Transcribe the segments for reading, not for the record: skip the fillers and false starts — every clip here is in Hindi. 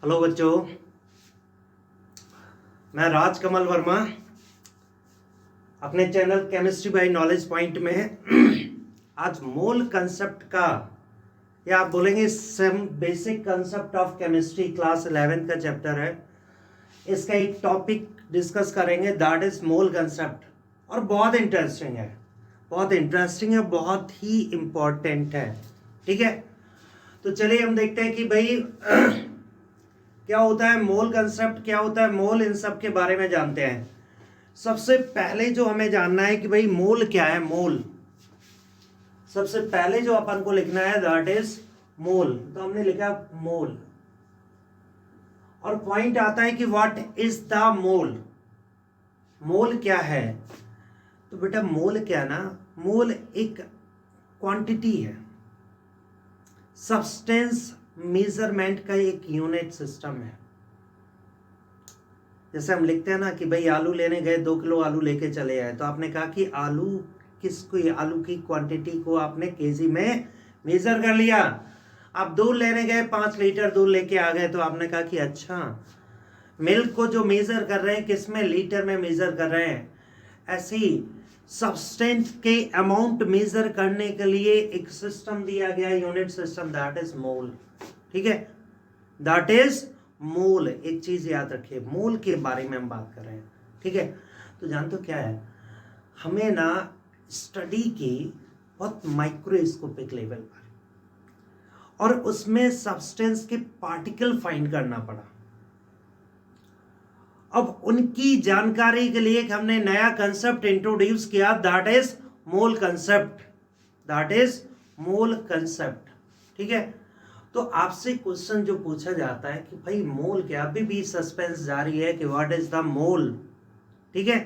हेलो बच्चों, मैं राज कमल वर्मा अपने channel chemistry by knowledge point में आज मोल कंसेप्ट का या आप बोलेंगे some basic concept of chemistry class 11 का चैप्टर है। इसका एक टॉपिक डिस्कस करेंगे, दैट इज मोल कंसेप्ट। और बहुत इंटरेस्टिंग है, बहुत ही इम्पोर्टेंट है। ठीक है, तो चलिए हम देखते हैं कि भाई क्या होता है मोल कंसेप्ट, क्या होता है मोल, इन सब के बारे में जानते हैं। सबसे पहले जो हमें जानना है कि भाई मोल क्या है। मोल सबसे पहले जो अपन को लिखना है दैट इज मोल। तो हमने लिखा मोल और पॉइंट आता है कि व्हाट इज द मोल। मोल क्या है? तो बेटा मोल क्या ना, मोल एक क्वांटिटी है, सब्सटेंस मेजरमेंट का एक यूनिट सिस्टम है। जैसे हम लिखते हैं ना कि भाई आलू लेने गए, 2 किलो आलू लेके चले आए, तो आपने कहा कि आलू की क्वांटिटी को आपने केजी में मेजर कर लिया। आप दूध लेने गए, 5 लीटर दूध लेके आ गए, तो आपने कहा कि अच्छा, मिल्क को जो मेजर कर रहे हैं किस में, लीटर में मेजर कर रहे हैं। ऐसी सब्सटेंस के अमाउंट मेजर करने के लिए एक सिस्टम दिया गया, यूनिट सिस्टम, दैट इज मोल। ठीक है, दैट इज मोल। एक चीज याद रखिए, मोल के बारे में हम बात कर रहे हैं। ठीक है, तो जानते हो क्या है, हमें ना स्टडी की बहुत माइक्रोस्कोपिक लेवल पर और उसमें सब्सटेंस के पार्टिकल फाइंड करना पड़ा। अब उनकी जानकारी के लिए हमने नया कंसेप्ट इंट्रोड्यूस किया, that is mole concept. That is mole concept. ठीक है, तो आपसे क्वेश्चन जो पूछा जाता है कि भाई मोल क्या, अभी भी सस्पेंस जारी है कि व्हाट इज द मोल। ठीक है,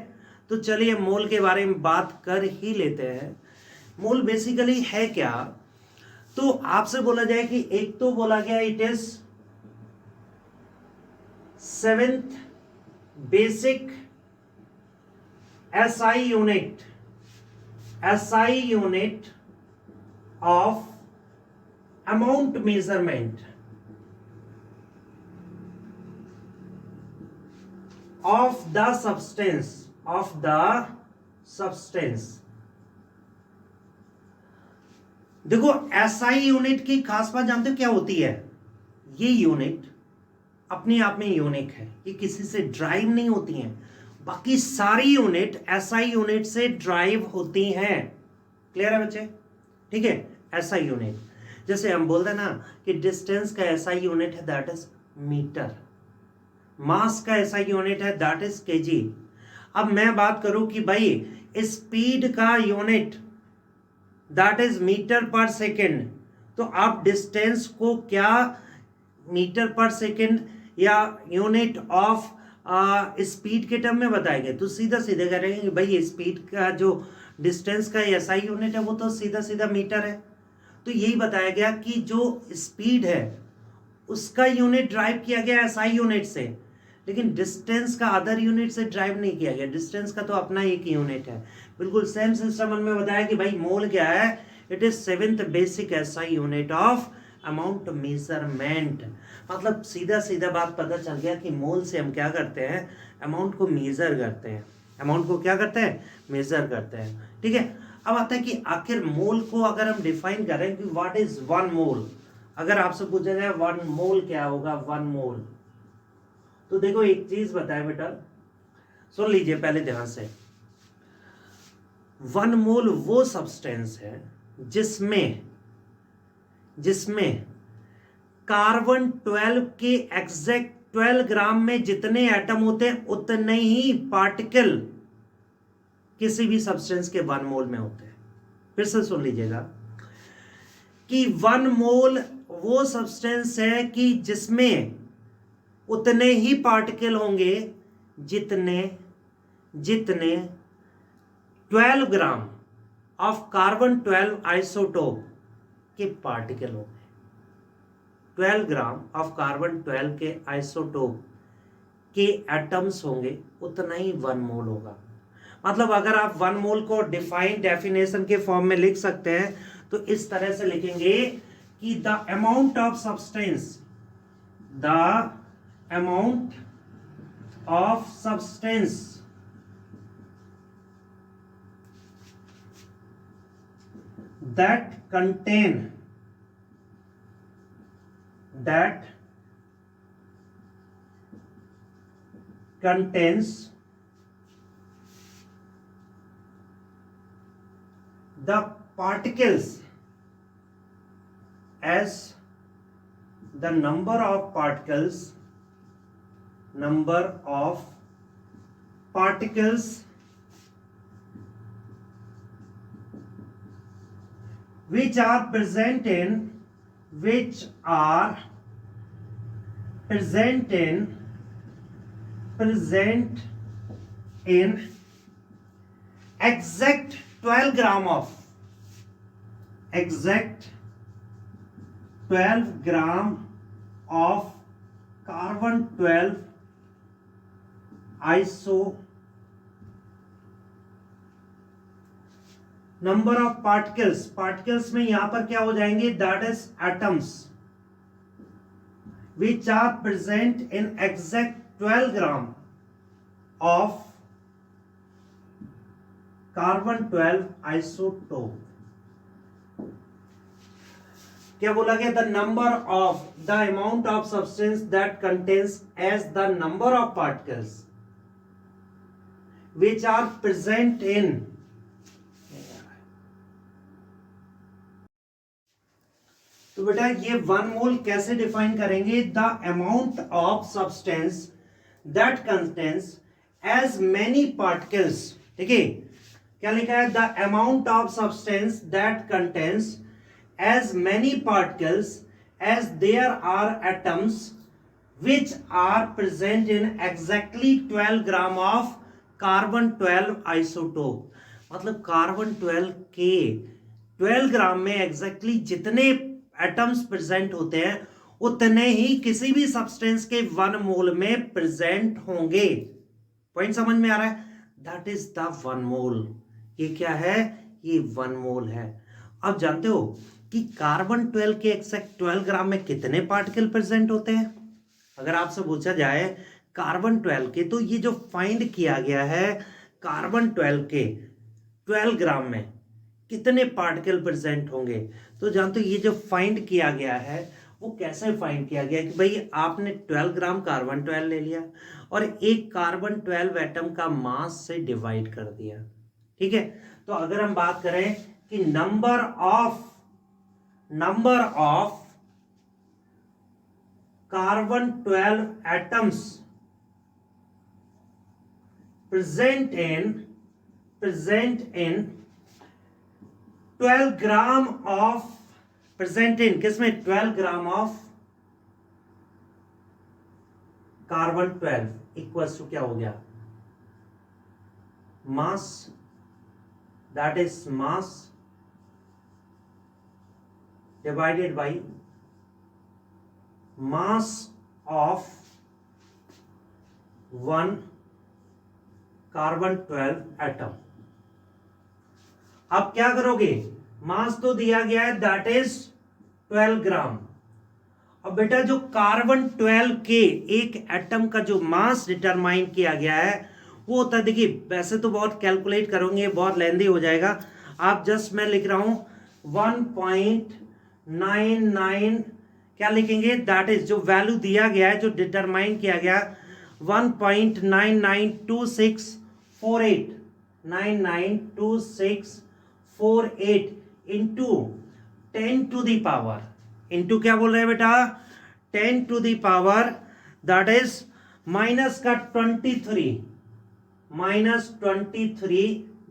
तो चलिए मोल के बारे में बात कर ही लेते हैं। मोल बेसिकली है क्या? तो आपसे बोला जाए कि एक तो बोला गया it is 7th basic SI unit of amount measurement of the substance देखो SI यूनिट की खास बात जानते हो क्या होती है? ये यूनिट अपने आप में यूनिक है, ये किसी से ड्राइव नहीं होती हैं। बाकी सारी यूनिट SI यूनिट से ड्राइव होती हैं। क्लियर है बच्चे? ठीक है, SI यूनिट जैसे हम बोलते हैं ना कि डिस्टेंस का SI यूनिट है दैट इज मीटर, मास का SI यूनिट है दैट इज केजी। अब मैं बात करूं कि भाई स्पीड का यूनिट दैट इज मीटर पर सेकेंड, तो आप डिस्टेंस को क्या मीटर पर सेकेंड या यूनिट ऑफ स्पीड के टर्म में बताएंगे? तो सीधा सीधा करेंगे कि भाई स्पीड का जो डिस्टेंस का SI यूनिट है वो तो सीधा सीधा मीटर है। तो यही बताया गया कि जो स्पीड है उसका यूनिट ड्राइव किया गया SI यूनिट से, लेकिन डिस्टेंस का अदर यूनिट से ड्राइव नहीं किया गया। डिस्टेंस का तो अपना एक यूनिट है। बिल्कुल सेम सिस्टम में बताया कि भाई मोल क्या है, it is 7th basic SI unit of amount measurement. मतलब सीधा सीधा बात पता चल गया कि मोल से हम क्या करते हैं, अमाउंट को मेजर करते हैं। अमाउंट को क्या करते हैं, मेजर करते हैं। ठीक है, अब आता है कि आखिर मोल को अगर हम डिफाइन करें कि व्हाट इज 1 मोल, अगर आपसे पूछा जाए 1 मोल क्या होगा, 1 मोल, तो देखो एक चीज बताए बेटा, सुन लीजिए पहले ध्यान से। 1 मोल वो सब्सटेंस है जिसमें कार्बन 12 के एग्जैक्ट 12 ग्राम में जितने एटम होते हैं उतने ही पार्टिकल किसी भी सब्सटेंस के 1 मोल में होते हैं। फिर से सुन लीजिएगा कि 1 मोल वो सब्सटेंस है कि जिसमें उतने ही पार्टिकल होंगे जितने 12 ग्राम ऑफ कार्बन 12 आइसोटोप के पार्टिकल होंगे। 12 ग्राम ऑफ कार्बन 12 के आइसोटोप के एटम्स होंगे, उतना ही 1 मोल होगा। मतलब अगर आप 1 मोल को डेफिनेशन के फॉर्म में लिख सकते हैं तो इस तरह से लिखेंगे कि the amount of substance amount of substance that contains the particles as the number of particles which are present in exact 12 gram of carbon 12 iso number of particles में यहां पर क्या हो जाएंगे, that is atoms which are present in exact 12 gram of carbon 12 isotope. क्या बोला गया, the number of the amount of substance that contains as the number of particles which are present in. तो बेटा ये 1 मोल कैसे डिफाइन करेंगे, the amount of substance that contains as many particles. देखिए क्या लिखा है, the amount of substance that contains as many particles as there are atoms which are present in exactly 12 gram of carbon 12 isotope. मतलब कार्बन 12 के 12 ग्राम में एग्जैक्टली जितने एटम्स प्रेजेंट होते हैं उतने ही किसी भी सब्सटेंस के 1 मोल में प्रेजेंट होंगे. पॉइंट समझ में आ रहा है, दैट इज द 1 मोल. ये क्या है, ये 1 मोल है. अब जानते हो कि कार्बन 12 के एग्जैक्ट 12 ग्राम में कितने पार्टिकल प्रेजेंट होते हैं. अगर आपसे पूछा जाए कार्बन 12 के, तो ये जो फाइंड किया गया है कार्बन 12 के 12 ग्राम में कितने पार्टिकल प्रेजेंट होंगे, तो जानते हो ये जो फाइंड किया गया है वो कैसे फाइंड किया गया कि भाई आपने 12 ग्राम कार्बन 12 ले लिया और एक कार्बन 12 एटम का मास से डिवाइड कर दिया. ठीक है, तो अगर हम बात करें कि number of carbon 12 atoms present in 12 gram of present in किसमें 12 gram of carbon 12 equals to क्या हो गया, mass, that is mass divided by mass of 1 carbon 12 atom. अब क्या करोगे, मास तो दिया गया है दैट इज 12 ग्राम. अब बेटा जो कार्बन 12 के एक एटम का जो मास डिटरमाइन किया गया है वो होता है, देखिए वैसे तो बहुत कैलकुलेट करोगे बहुत लेंदी हो जाएगा, आप जस्ट मैं लिख रहा हूं 1.99 क्या लिखेंगे, दैट इज जो वैल्यू दिया गया है जो डिटरमाइन किया गया 1.992648 992648 into 10 to the power, into क्या बोल रहे हैं बेटा 10 to the power that is minus का 23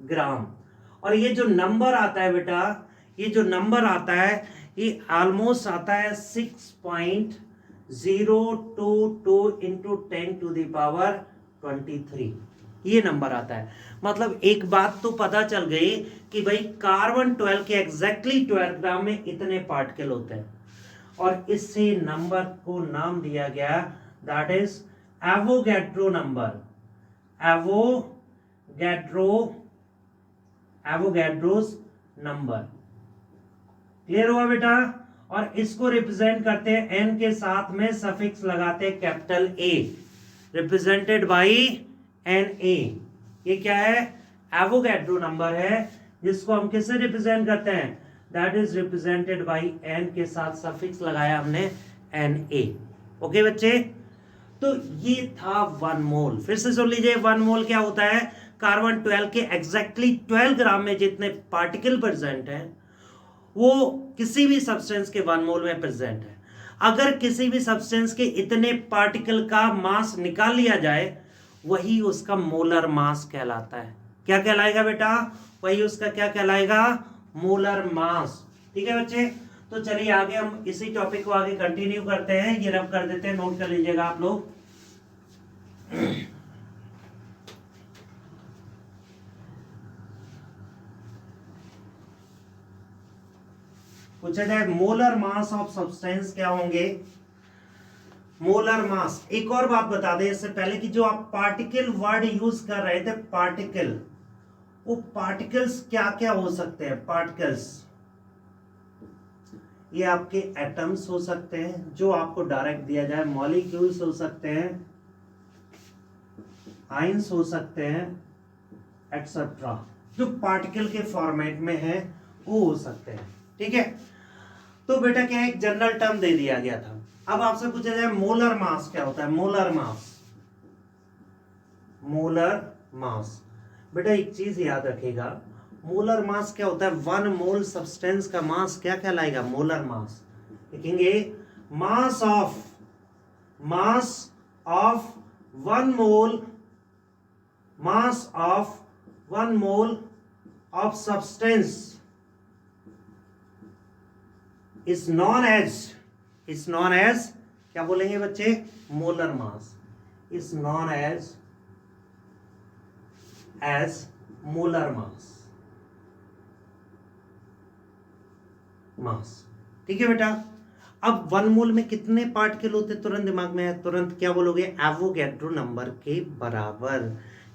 ग्राम. और ये जो नंबर आता है बेटा, ये जो नंबर आता है ये ऑलमोस्ट आता है 6.022 इंटू 10 टू द पावर 23, ये नंबर आता है. मतलब एक बात तो पता चल गई कि भाई कार्बन 12 के एग्जैक्टली 12 ग्राम में इतने पार्टिकल होते हैं और इससे नंबर को नाम दिया गया that is Avogadro number. Avogadro's number. Clear हुआ बेटा. और इसको रिप्रेजेंट करते हैं एन के साथ में सफिक्स लगाते हैं capital A, represented by N A. ये क्या है? एवोगैड्रो नंबर है, जिसको हम किससे रिप्रेजेंट करते हैं? That is represented by N के साथ सफिक्स लगाया हमने एन ए। ओके बच्चे, तो ये था 1 मोल। फिर से सुन लीजिए, 1 मोल क्या होता है? कार्बन 12 के एग्जैक्टली 12 ग्राम में जितने पार्टिकल प्रेजेंट हैं वो किसी भी सब्सटेंस के 1 मोल में प्रेजेंट है। अगर किसी भी सब्सटेंस के इतने पार्टिकल का मास निकाल लिया जाए, वही उसका मोलर मास कहलाता है। क्या कहलाएगा बेटा? वही उसका क्या कहलाएगा? Molar mass. ठीक है बच्चे, तो चलिए आगे हम इसी टॉपिक को आगे कंटिन्यू करते हैं। ये रब कर देते हैं, नोट कर लीजिएगा आप लोग। पूछा जाए मोलर मास ऑफ सब्सटेंस क्या होंगे? Molar mass. एक और बात बता दें इससे पहले कि जो आप पार्टिकल वर्ड यूज कर रहे थे, पार्टिकल, वो पार्टिकल्स क्या क्या हो सकते हैं? पार्टिकल्स ये आपके एटम्स हो सकते हैं जो आपको डायरेक्ट दिया जाए, मॉलिक्यूल्स हो सकते हैं, आयंस हो सकते हैं, एक्सेट्रा, जो पार्टिकल के फॉर्मेट में है वो हो सकते हैं। ठीक है, तो बेटा क्या एक जनरल टर्म दे दिया गया था। अब आपसे पूछा जाए मोलर मास क्या होता है? Molar mass, molar mass. बेटा एक चीज याद रखिएगा, मोलर मास क्या होता है? 1 मोल सब्सटेंस का मास क्या कहलाएगा? Molar mass. लिखेंगे mass of 1 mole, mass of 1 mole of substance is known as क्या बोलेंगे बच्चे? Molar mass is known as molar mass. ठीक है बेटा, अब 1 मोल में कितने पार्टिकल होते? तुरंत दिमाग में है, तुरंत क्या बोलोगे? एवोगैड्रो नंबर के बराबर।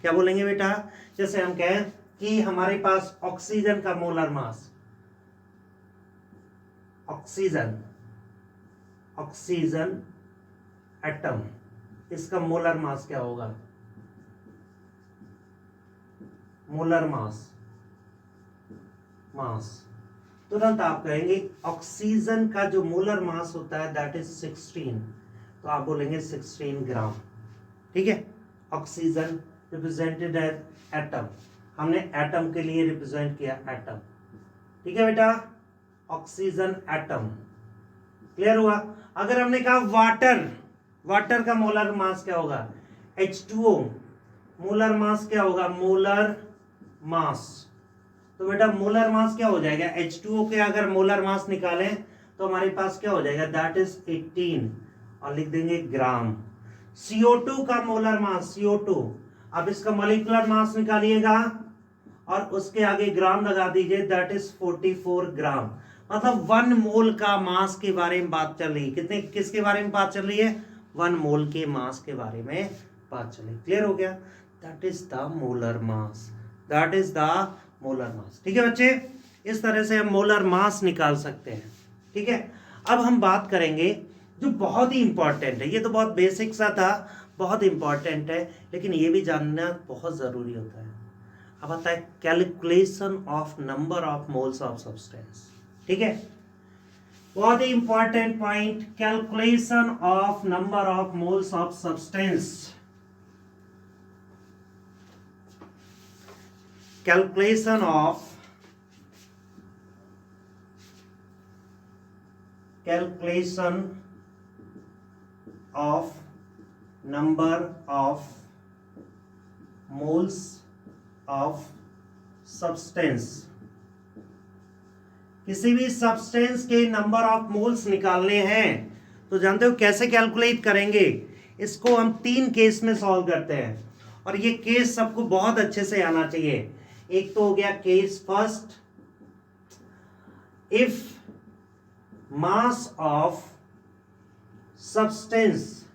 क्या बोलेंगे बेटा? जैसे हम कहें कि हमारे पास ऑक्सीजन का मोलर मास, ऑक्सीजन एटम, इसका मोलर मास क्या होगा? मोलर मास तुरंत आप कहेंगे ऑक्सीजन का जो मोलर मास होता है दैट इज 16, तो आप बोलेंगे 16 ग्राम। ठीक है, ऑक्सीजन रिप्रेजेंटेड एज एटम, हमने एटम के लिए रिप्रेजेंट किया एटम। ठीक है बेटा, ऑक्सीजन एटम। क्लियर हुआ? अगर हमने कहा वाटर का मोलर मास क्या होगा? H2O, मोलर मास क्या होगा? Molar mass. तो बेटा मोलर मास क्या हो जाएगा? H2O के अगर मोलर मास निकालें तो हमारे पास क्या हो जाएगा? दैट इज 18, और लिख देंगे ग्राम। CO2 का मोलर मास, CO2, अब इसका मॉलिक्यूलर मास निकालिएगा और उसके आगे ग्राम लगा दीजिए, दैट इज 44 ग्राम। मतलब 1 मोल का मास के बारे में बात चल रही है। किसके बारे में बात चल रही है? 1 मोल के मास के बारे में बात चल रही है। क्लियर हो गया? That is the molar mass, that is the molar mass. ठीक है बच्चे, इस तरह से हम मोलर मास निकाल सकते हैं। ठीक है, अब हम बात करेंगे जो बहुत ही इंपॉर्टेंट है, ये तो बहुत बेसिक सा था, बहुत इंपॉर्टेंट है, लेकिन ये भी जानना बहुत जरूरी होता है। अब आता है calculation of number of moles of substance. ठीक है, बहुत ही important point, calculation of number of moles of substance. Calculation of number of moles of substance. किसी भी सब्सटेंस के नंबर ऑफ मोल्स निकालने हैं तो जानते हो कैसे कैलकुलेट करेंगे? इसको हम 3 केस में सॉल्व करते हैं, और ये केस सबको बहुत अच्छे से आना चाहिए। एक तो हो गया case first, if mass of substance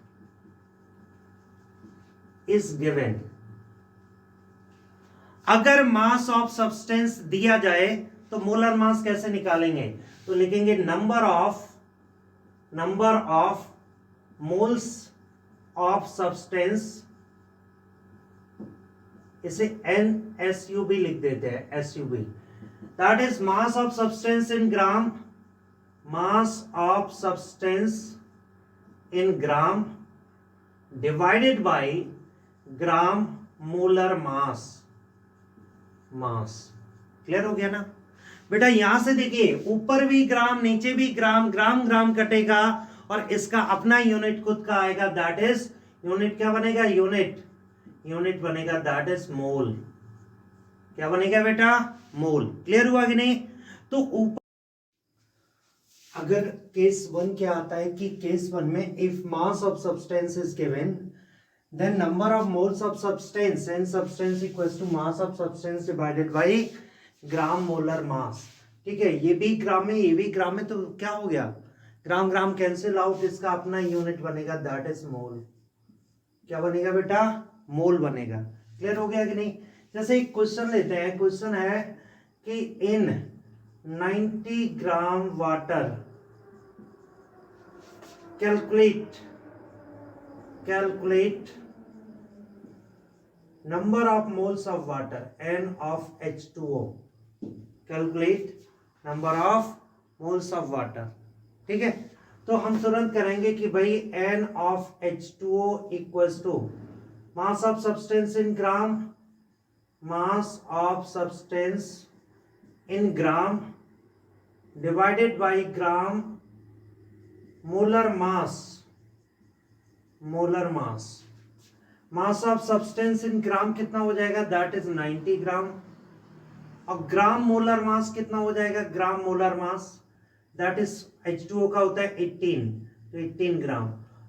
is given. अगर मास ऑफ सब्सटेंस दिया जाए तो मोलर मास कैसे निकालेंगे? तो लिखेंगे number of moles of substance, इसे NSUB लिख देते हैं, SUB, that is mass of substance in gram, mass of substance in gram divided by gram molar mass. Clear हो गया ना बेटा? यहां से देखिए, ऊपर भी ग्राम, नीचे भी ग्राम, ग्राम ग्राम कटेगा और इसका अपना यूनिट खुद का आएगा, दैट इज यूनिट क्या बनेगा? यूनिट बनेगा, दैट इज मोल। क्या बनेगा बेटा? मोल। क्लियर हुआ कि नहीं? तो ऊपर अगर केस 1 क्या आता है कि केस 1 में if mass of substance is given then number of moles of substance and substance equals to mass of substance divided by gram molar mass. ठीक है, ये भी ग्राम में, ये भी ग्राम में, तो क्या हो गया? ग्राम ग्राम कैंसिल आउट, इसका अपना यूनिट बनेगा, दैट इज मोल। क्या बनेगा बेटा? मोल बनेगा। क्लियर हो गया कि नहीं? जैसे एक क्वेश्चन लेते हैं, क्वेश्चन है कि इन 90 gram water calculate number of moles of water N of H2O, calculate number of moles of water। ठीक है, तो हम तुरंत करेंगे कि भाई N of H2O equals to mass of substance in gram, mass of substance in gram divided by gram molar mass, mass of substance in gram कितना हो जाएगा? That is 90 gram. और ग्राम मोलर मास कितना हो जाएगा? Gram molar mass that is H2O का होता है 18, तो 18 ग्राम।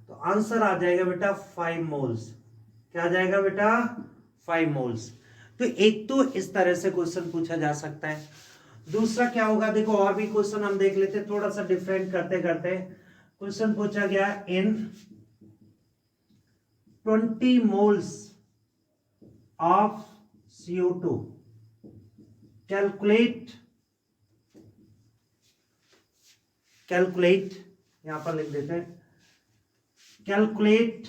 तो आंसर आ जाएगा बेटा 5 मोल्स। क्या आ जाएगा बेटा? 5 मोल्स। तो एक तो इस तरह से क्वेश्चन पूछा जा सकता है। दूसरा क्या होगा? देखो और भी क्वेश्चन हम देख लेते, थोड़ा सा डिफरेंट करते करते। क्वेश्चन पूछा गया इन 20 moles of CO2 calculate यहां पर लिख देते हैं, कैलकुलेट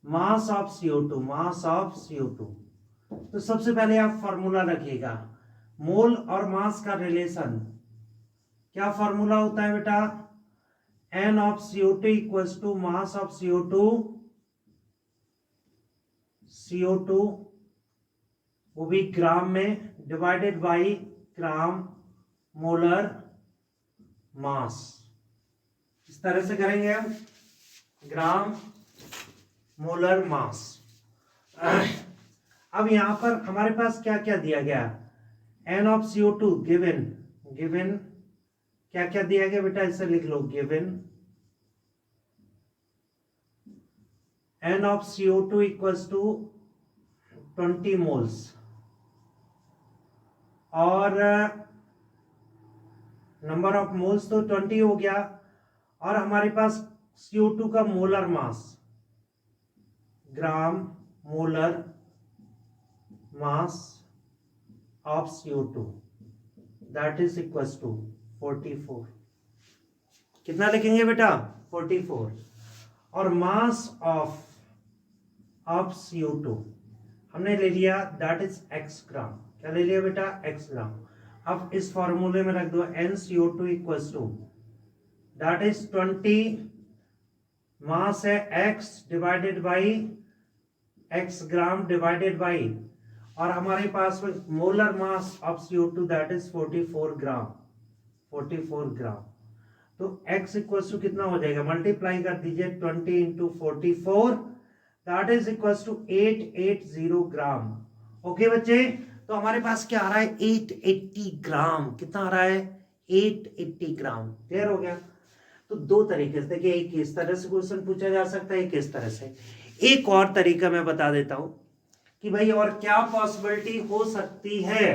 मास ऑफ CO2। तो सबसे पहले आप फॉर्मूला रखिएगा, मोल और मास का रिलेशन। क्या फॉर्मूला होता है बेटा? N of CO2 equals to mass of CO2 वो भी ग्राम में डिवाइडेड बाय ग्राम मोलर मास। इस तरह से करेंगे हम, ग्राम मोलर मास। अब यहां पर हमारे पास क्या क्या दिया गया? N of CO2 गिवन क्या क्या दिया गया बेटा? इसे लिख लो, given N of CO2 equals to 20 moles और नंबर ऑफ मोल्स तो 20 हो गया, और हमारे पास CO2 का molar mass, gram molar mass of CO2 that is equals to 44। कितना लिखेंगे बेटा? 44। और मास ऑफ CO2 हमने ले लिया, दैट इज x ग्राम। क्या ले लिया बेटा? x ग्राम। अब इस फॉर्मूले में रख दो NCO2 equals to, that is 20 mass है x divided by x gram divided by, और हमारे पास में molar mass of CO2 that is 44 gram. तो x इक्वल्स टू कितना हो जाएगा? मल्टीप्लाई कर दीजिए 20 into 44, that is equals to 880 gram. Okay बच्चे, तो हमारे पास क्या आ रहा है? 880 ग्राम। कितना आ रहा है? 880 ग्राम। क्लियर हो गया? तो दो तरीके से देखिए, एक इस तरह से क्वेश्चन पूछा जा सकता है, एक इस तरह से। एक और तरीका मैं बता देता हूं कि भाई और क्या पॉसिबिलिटी हो सकती है।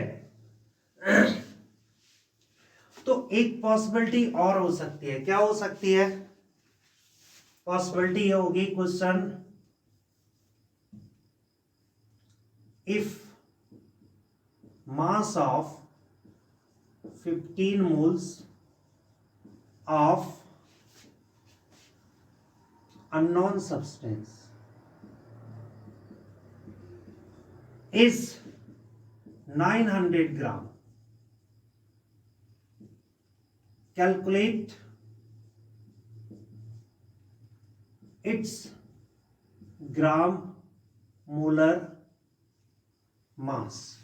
तो एक पॉसिबिलिटी और हो सकती है। क्या हो सकती है? पॉसिबिलिटी होगी question, if mass of 15 moles of unknown substance is 900 gram. Calculate its gram molar mass.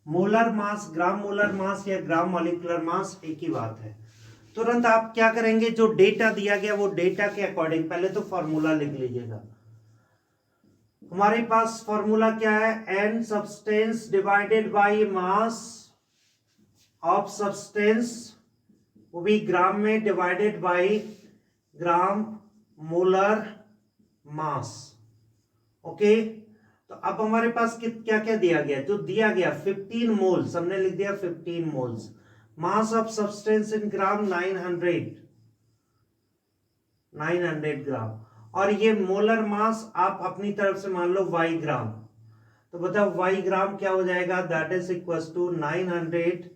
Molar mass, gram molar मास या ग्राम मॉलिक्यूलर मास एक ही बात है। तुरंत आप क्या करेंगे, जो डेटा दिया गया वो डेटा के अकॉर्डिंग पहले तो फॉर्मूला लिख लीजिएगा। हमारे पास फॉर्मूला क्या है, N substance divided by mass of substance, वो भी ग्राम में, divided by gram molar mass. Okay, तो अब हमारे पास क्या क्या दिया गया, जो दिया गया 15 मोल्स, हमने लिख दिया 15 moles. Mass of substance in gram 900 gram, और ये मोलर मास आप अपनी तरफ से मान लो y ग्राम। तो बताओ y ग्राम क्या हो जाएगा, that is equal to 900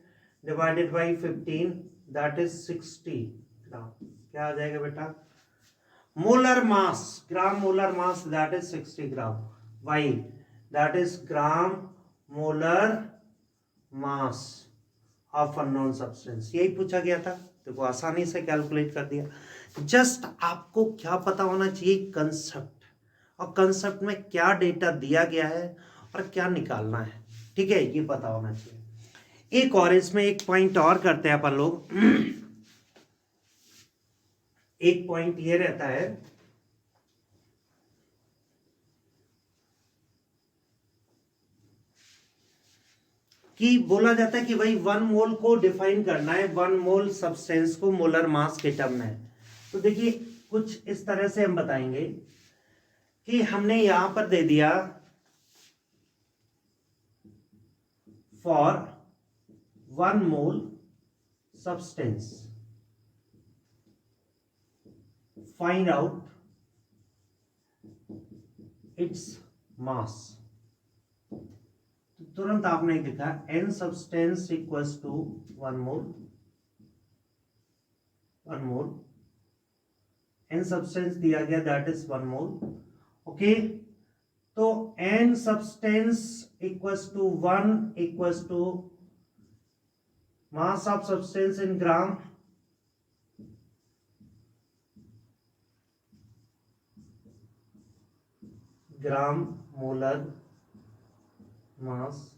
divided by 15, that is 60 gram. क्या आ जाएगा बेटा, molar mass, gram molar mass that is 60 gram. y that is gram molar mass of unknown substance, यही पूछा गया था। देखो आसानी से कैलकुलेट कर दिया। जस्ट आपको क्या पता होना चाहिए, कंसेप्ट, और कंसेप्ट में क्या डेटा दिया गया है और क्या निकालना है, ठीक है, ये पता होना चाहिए। एक और इसमें एक पॉइंट और करते हैं अपन लोग। एक पॉइंट ये रहता है कि बोला जाता है कि भाई 1 मोल को डिफाइन करना है, 1 मोल सब्सटेंस को मोलर मास के टर्म में। तो देखिए कुछ इस तरह से हम बताएंगे कि हमने यहां पर दे दिया for 1 mole substance find out its mass. तुरंत आपने लिखा n substance equals to 1 mole, n substance दिया गया दैट इज 1 मोल। ओके, तो n substance equals to 1 equals to mass of substance in gram, gram molar mass.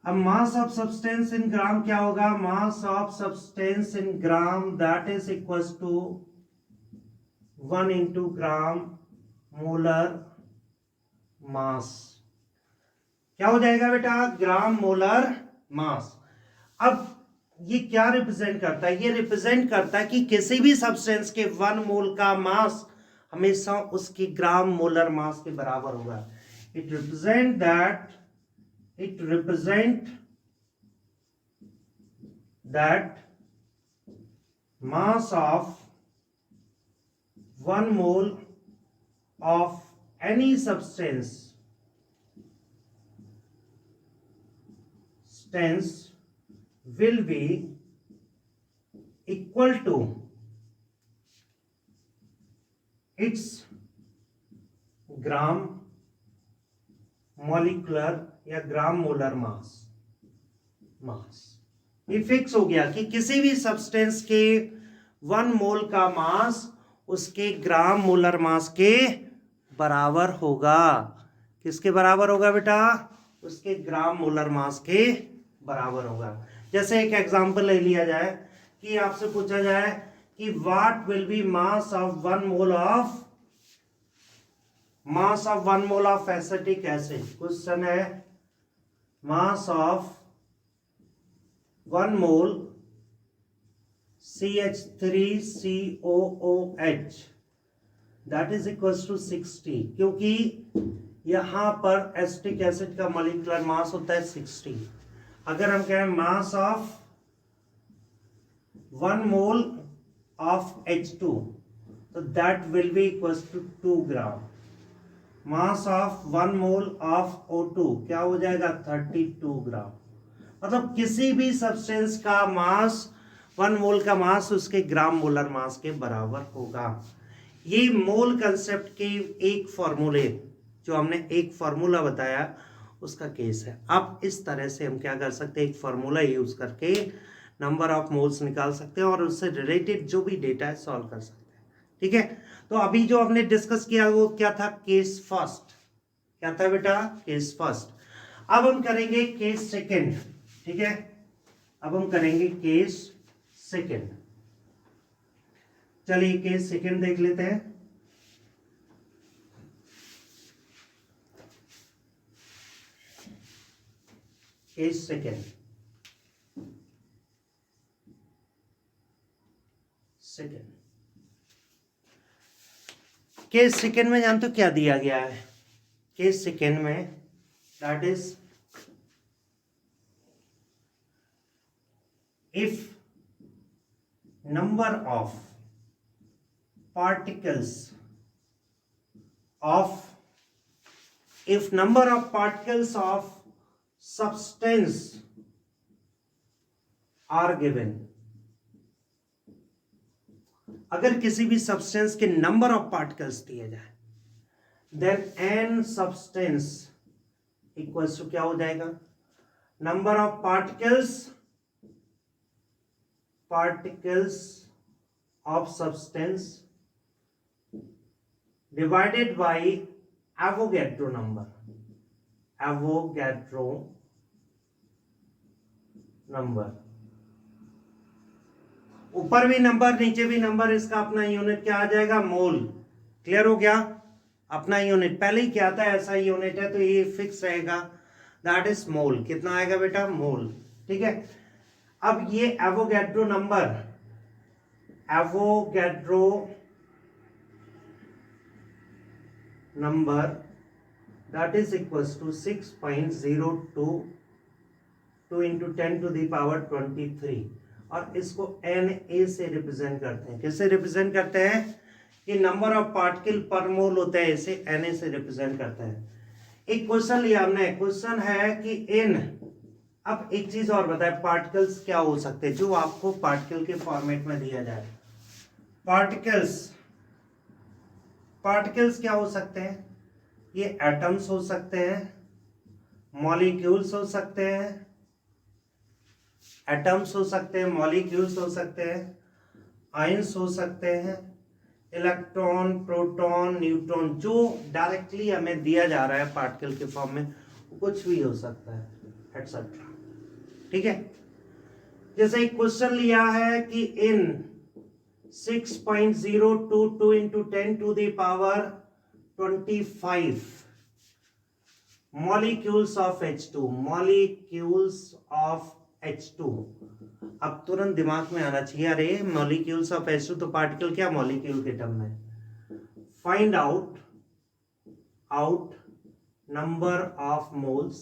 अब mass of substance in gram क्या होगा, mass of substance in gram that is equals to 1 into gram molar mass. क्या हो जाएगा बेटा, ग्राम मोलर मास। अब ये क्या रिप्रेजेंट करता है, ये रिप्रेजेंट करता है कि किसी भी सब्सटेंस के 1 मोल का मास हमेशा उसके ग्राम मोलर मास के बराबर होगा। It represent that mass of 1 mole of any substance will be equal to its gram molecular या ग्राम मोलर मास। ये फिक्स हो गया कि किसी भी सब्सटेंस के 1 मोल का मास उसके ग्राम मोलर मास के बराबर होगा। किसके बराबर होगा बेटा, उसके ग्राम मोलर मास के बराबर होगा। जैसे एक एग्जांपल ले लिया जाए कि आपसे पूछा जाए कि what will be mass of 1 mole of acetic acid. Question है mass of 1 mole CH3COOH that is equal to 60, क्योंकि यहां पर एसिटिक एसिड का मॉलिक्यूलर मास होता है 60। अगर हम कहें मास ऑफ 1 मोल ऑफ H2 तो that will be equal to 2 gram. Mass of 1 mole of O2 क्या हो जाएगा, 32 ग्राम। मतलब किसी भी सब्सटेंस का मास 1 मोल का मास उसके ग्राम मोलर मास के बराबर होगा। ये मोल कंसेप्ट के एक फॉर्मूले, जो हमने एक फॉर्मूला बताया उसका केस है। अब इस तरह से हम क्या कर सकते हैं, एक फॉर्मूला यूज करके नंबर ऑफ मोल्स निकाल सकते हैं और उससे रिलेटेड जो भी डेटा है सॉल्व कर सकते हैं। ठीक है, तो अभी जो हमने डिस्कस किया वो क्या था, केस फर्स्ट। क्या था बेटा, केस फर्स्ट। अब हम करेंगे केस सेकंड। ठीक है, अब हम करेंगे केस सेकंड। चलिए केस सेकंड देख लेते हैं। केस सेकंड, केस सेकंड में जानते हो क्या दिया गया है? केस सेकंड में that is if number of particles of substance are given, अगर किसी भी सब्सटेंस के नंबर ऑफ पार्टिकल्स दिए जाए, then n substance equals to क्या हो जाएगा, number of particles of substance divided by Avogadro number. ऊपर भी नंबर नीचे भी नंबर, इसका अपना यूनिट क्या आ जाएगा, मोल। क्लियर हो गया, अपना यूनिट पहले ही क्या था, ऐसा यूनिट है तो ये फिक्स रहेगा, दैट इज मोल। कितना आएगा बेटा, मोल। ठीक है, अब ये Avogadro number that is equals to 6.022 into 10 to the power 23, और इसको Na से रिप्रेजेंट करते हैं। किससे रिप्रेजेंट करते हैं, कि नंबर ऑफ पार्टिकल पर मोल होता है, इसे Na से रिप्रेजेंट करते हैं। एक क्वेश्चन लिया हमने, क्वेश्चन है कि इन, अब एक चीज और बताए, पार्टिकल्स क्या हो सकते हैं जो आपको पार्टिकल के फॉर्मेट में दिया जाए। पार्टिकल्स क्या हो सकते हैं, ये एटम्स हो सकते हैं, मॉलिक्यूल्स हो सकते हैं, मॉलिक्यूल्स हो सकते हैं, आयंस हो सकते हैं, इलेक्ट्रॉन, प्रोटॉन, न्यूट्रॉन, जो डायरेक्टली हमें दिया जा रहा है पार्टिकल के फॉर्म में, कुछ भी हो सकता है, एटसेट्रा। ठीक है, जैसे एक क्वेश्चन लिया है कि इन 6.022 into 10 to the power 25 molecules of H2। अब तुरंत दिमाग में आना चाहिए, अरे molecules of H2 तो पार्टिकल क्या, मॉलिक्यूल के टर्म में। Find out number of moles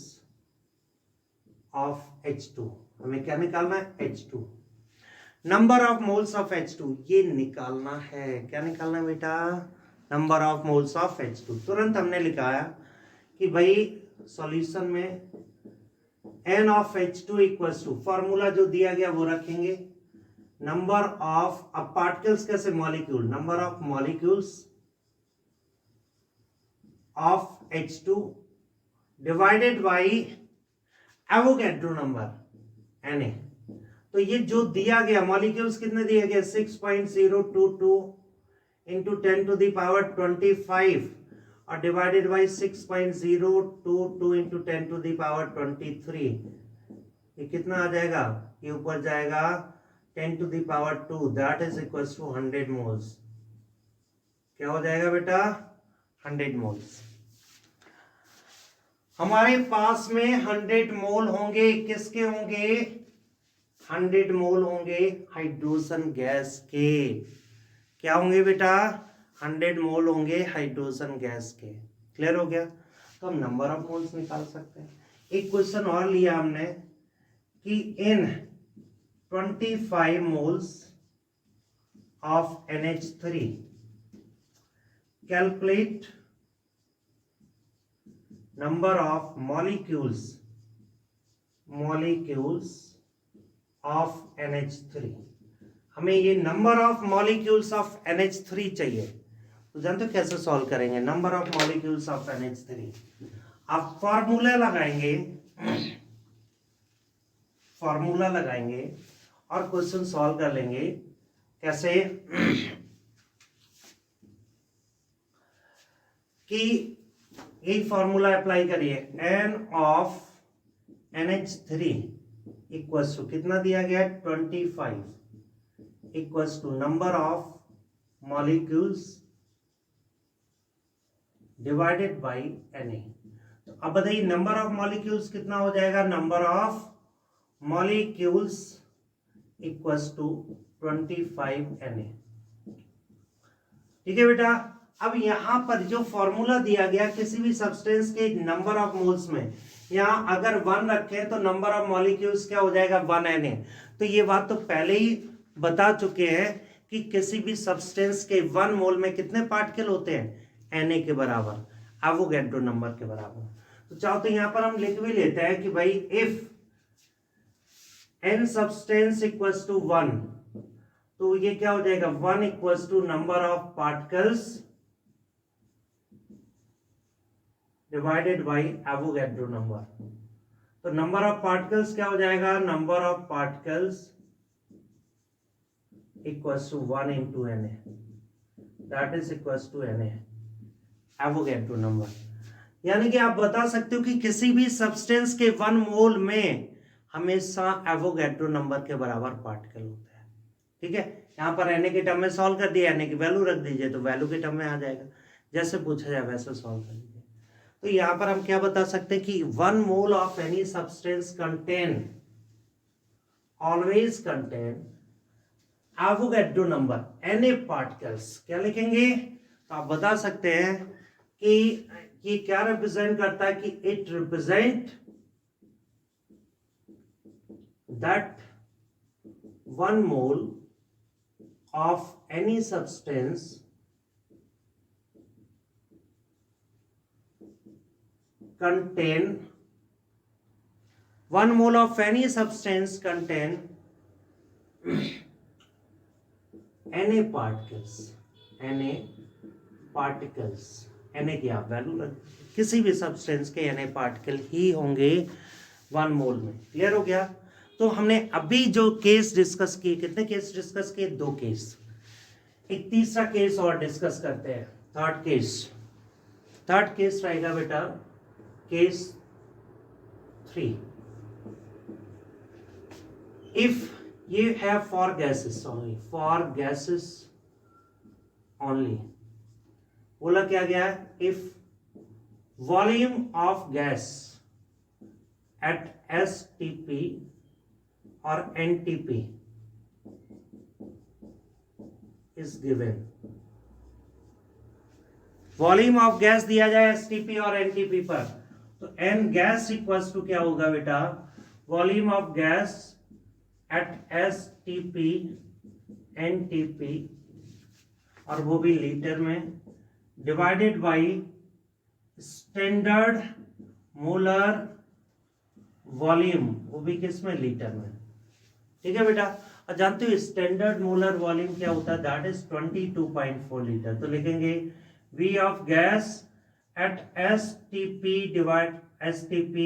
of H2। हमें क्या निकालना है, H2। Number of moles of H2 ये निकालना है। क्या निकालना है बेटा, number of moles of H2। तुरंत हमने लिखाया कि भाई सॉल्यूशन में n of H2 equals to, formula जो दिया गया वो रखेंगे, नंबर ऑफ, अब पार्टिकल्स कैसे, molecule, number of molecules of H2 divided by Avogadro number Na। तो ये जो दिया गया, मॉलिक्यूल्स कितने दिए गए, 6.022 into 10 to the power 25 और divided by 6.022 into 10 to the power 23, ये कितना आ जाएगा, ये ऊपर जाएगा 10 to the power 2, that is equals to 100 moles. क्या हो जाएगा बेटा, 100 मोल्स। हमारे पास में 100 मोल होंगे, किसके होंगे, 100 मोल होंगे हाइड्रोजन गैस के। क्या होंगे बेटा, 100 मोल होंगे हाइड्रोजन गैस के। क्लियर हो गया, तो हम नंबर ऑफ मोल्स निकाल सकते हैं। एक क्वेश्चन और लिया हमने कि इन 25 moles of NH3 calculate number of molecules molecules of NH3। हमें ये number of molecules of NH3 चाहिए। तो जानते हो कैसे सॉल्व करेंगे? Number of molecules of NH3 आप फॉर्मूला लगाएंगे और क्वेश्चन सॉल्व कर लेंगे। कैसे? कि यही फॉर्मूला अप्लाई करिए, n of NH3 equals to कितना दिया गया है 25 equals to number of molecules divided by Na। तो अब बताइए नंबर ऑफ मॉलिक्यूल्स कितना हो जाएगा? Number of molecules equals to 25 Na। ठीक है बेटा। अब यहां पर जो फॉर्मूला दिया गया किसी भी सब्सटेंस के नंबर ऑफ मोल्स में, यहां अगर 1 रखें तो नंबर ऑफ मॉलिक्यूल्स क्या हो जाएगा 1 Na। तो ये बात तो पहले ही बता चुके हैं कि किसी भी सब्सटेंस के 1 मोल में कितने पार्टिकल होते हैं? Na के बराबर, एवोगैड्रो नंबर के बराबर। तो चाहो तो यहां पर हम लिख भी लेते हैं कि भाई if n substance equals to 1, तो ये क्या हो जाएगा 1 equals to number of particles divided by Avogadro number. तो नंबर ऑफ पार्टिकल्स क्या हो जाएगा? Number of particles equals to 1 into Na, that is equals to Na, Avogadro number. यानी कि आप बता सकते हो कि किसी भी सब्सटेंस के 1 मोल में हमेशा एवोगैड्रो नंबर के बराबर पार्टिकल होता है। ठीक है, यहां पर Na के टर्म में सॉल्व कर दिया, Na की वैल्यू रख दीजिए तो वैल्यू के टर्म में आ जाएगा। जैसे पूछा जाए वैसे सॉल्व कर लीजिए। तो यहां पर हम क्या बता सकते हैं कि 1 mole of any substance always contain Avogadro number Na particles. क्या लिखेंगे? तो आप बता सकते हैं कि ये क्या रिप्रेजेंट करता है? कि it represent that 1 mole of any substance contain 1 mole of any substance contain Na particles। Na particles, Na की आप वैल्यू रख, किसी भी सब्सटेंस के Na पार्टिकल ही होंगे 1 मोल में। क्लियर हो गया? तो हमने अभी जो केस डिस्कस किए, कितने केस डिस्कस किए? 2 केस। एक तीसरा केस और डिस्कस करते हैं, थर्ड केस रहेगा बेटा case 3। if you have for gases only, बोला क्या गया है? if volume of gas at STP or NTP is given, volume of gas दिया जाए STP और NTP पर, तो N गैस इक्वल्स टू क्या होगा बेटा? Volume of gas at STP NTP, और वो भी लीटर में, divided by standard molar volume, वो भी किस में? लीटर में। ठीक है बेटा। और जानते हो स्टैंडर्ड मोलर वॉल्यूम क्या होता है? That is 22.4 litre. तो लिखेंगे V of gas at STP divide STP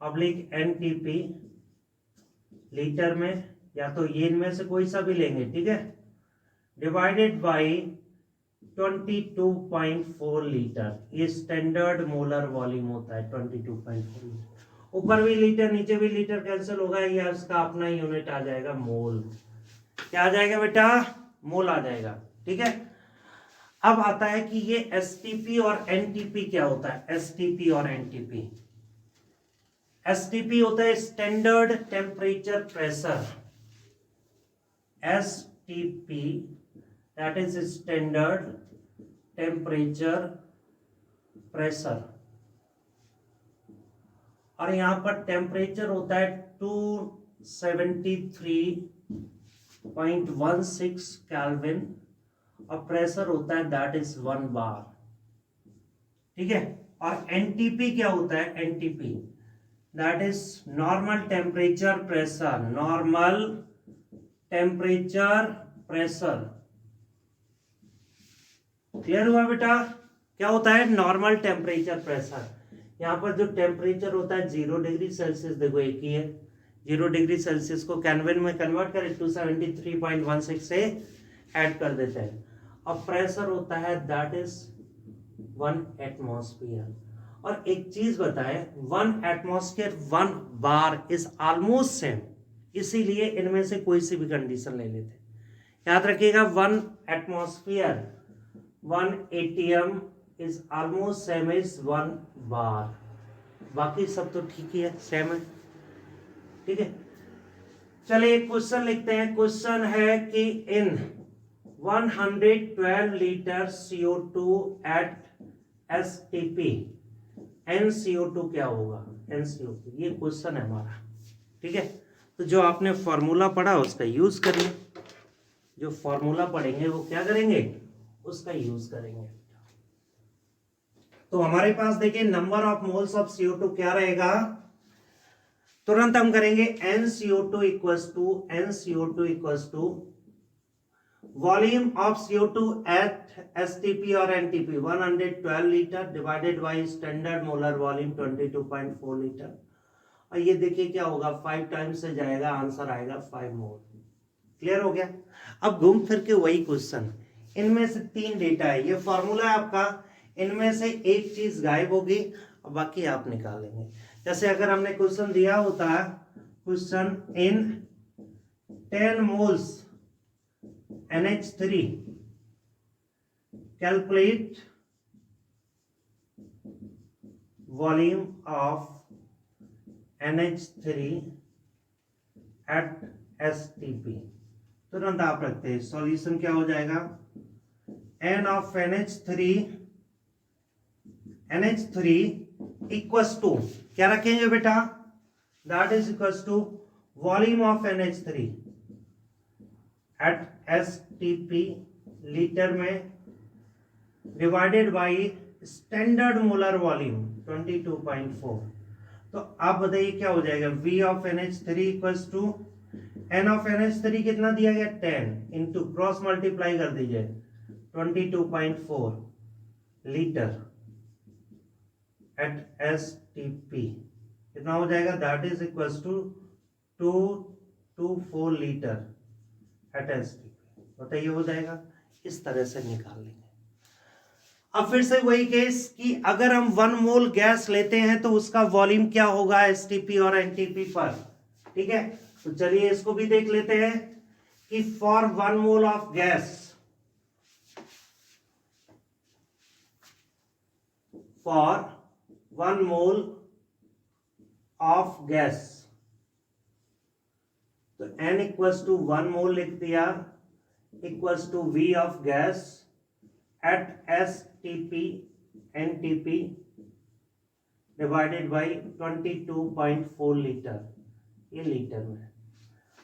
oblique NTP litre में, या तो ये इनमें से कोई सा भी लेंगे, ठीक है, डिवाइडेड बाय 22.4 लीटर। ये स्टैंडर्ड मोलर वॉल्यूम होता है 22.4 लीटर। ऊपर भी लीटर नीचे भी लीटर कैंसिल होगा, या इसका अपना यूनिट आ जाएगा मोल। क्या आ जाएगा बेटा? मोल आ जाएगा। ठीक है। अब आता है कि ये STP और NTP क्या होता है? STP और NTP, STP होता है standard temperature pressure, STP that is standard temperature pressure, और यहां पर टेम्परेचर होता है 273.16 केल्विन, और प्रेशर होता है दैट इज 1 बार। ठीक है। और एनटीपी क्या होता है? NTP that is normal temperature pressure, normal temperature pressure. Clear हुआ बेटा? क्या होता है नॉर्मल टेम्परेचर प्रेशर? यहाँ पर जो टेम्परेचर होता है 0 डिग्री सेल्सियस, देखो एक ही है, 0 डिग्री सेल्सियस को केल्विन में कन्वर्ट करें 273.16 से ऐड कर देते हैं। अब प्रेशर होता है दैट इज 1 एटमॉस्फेयर। और एक चीज बताए, 1 atmosphere 1 bar is almost same, इसीलिए इनमें से कोई सी भी कंडीशन ले लेते हैं। याद रखिएगा 1 atmosphere 1 ATM is almost same is 1 बार। बाकी सब तो ठीक ही है, सेम है, ठीक है। चलिए क्वेश्चन लिखते हैं। क्वेश्चन है कि इन 112 litre CO2 at STP NCO2 क्या होगा? NCO2, ये क्वेश्चन है हमारा, ठीक है। तो जो आपने फॉर्मूला पढ़ा उसका यूज करिए, जो फॉर्मूला पढ़ेंगे वो क्या करेंगे? उसका यूज करेंगे। तो हमारे पास देखिए number of moles of CO2 क्या रहेगा? तुरंत हम करेंगे NCO2 equals to volume of CO2 at STP और NTP 112 litre divided by standard molar volume 22.4 litre. और ये देखिए क्या होगा, 5 टाइम्स से जाएगा, आंसर आएगा 5 मोल। क्लियर हो गया? अब घूम फिर के वही क्वेश्चन, इनमें से 3 डेटा है, ये फॉर्मूला है आपका, इनमें से एक चीज गायब होगी और बाकी आप निकालेंगे। जैसे अगर हमने क्वेश्चन दिया होता है, question in 10 moles NH3 calculate volume of NH3 at STP, तुरंत आप रखते हैं सॉल्यूशन क्या हो जाएगा? N of NH3 equals to क्या रखेंगे बेटा? That is equals to volume of NH3 at STP litre में divided by standard molar volume 22.4। तो आप बताइए क्या हो जाएगा? V of NH3 equals to N of NH3 कितना दिया गया? 10 इंटू क्रॉस मल्टीप्लाई कर दीजिए 22.4 लीटर एट STP कितना हो जाएगा? That is equals to 224 litre at STP। बताइए हो जाएगा? इस तरह से निकाल लेंगे। अब फिर से वही केस कि अगर हम 1 मोल गैस लेते हैं तो उसका वॉल्यूम क्या होगा STP और NTP पर, ठीक है। तो चलिए इसको भी देख लेते हैं कि for 1 mole of gas, for 1 mole of gas, तो N इक्वल्स टू 1 मोल लिख दिया equals to V of gas at STP NTP divided by 22.4 litre, ये लीटर में।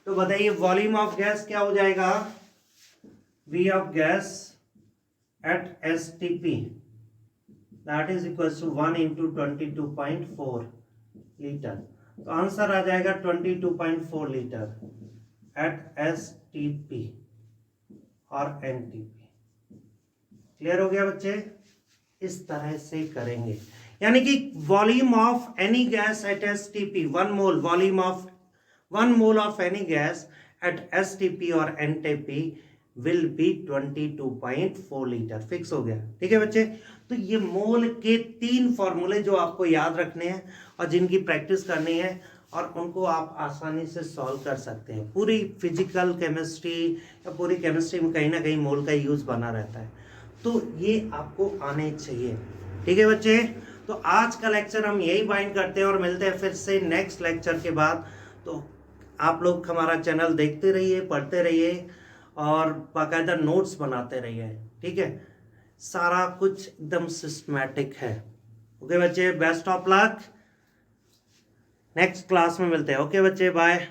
तो बताइए वॉल्यूम ऑफ गैस क्या हो जाएगा? V of gas at STP that is equals to 1 into 22.4 litre. तो आंसर आ जाएगा 22.4 लीटर एट STP और NTP। क्लियर हो गया बच्चे? इस तरह से करेंगे, यानी कि volume of any gas at STP 1 mole, volume of 1 mole of any gas at STP और NTP will be 22.4 litre. Fix हो गया, ठीक है बच्चे। तो ये मोल के 3 फॉर्मूले जो आपको याद रखने हैं और जिनकी प्रैक्टिस करनी है, और उनको आप आसानी से सॉल्व कर सकते हैं। पूरी फिजिकल केमिस्ट्री या पूरी केमिस्ट्री में कहीं ना कहीं मोल का यूज बना रहता है, तो ये आपको आने चाहिए, ठीक है बच्चे। तो आज का लेक्चर हम यही बाइंड करते हैं और मिलते हैं फिर से नेक्स्ट लेक्चर के बाद। तो आप लोग हमारा चैनल देखते रहिए, पढ़ते रहिए और बाकायदा नोट्स बनाते रहिए, ठीक है। सारा कुछ एकदम सिस्टमैटिक है। ओके बच्चे, best of luck, next class में मिलते हैं। ओके बच्चे, बाय।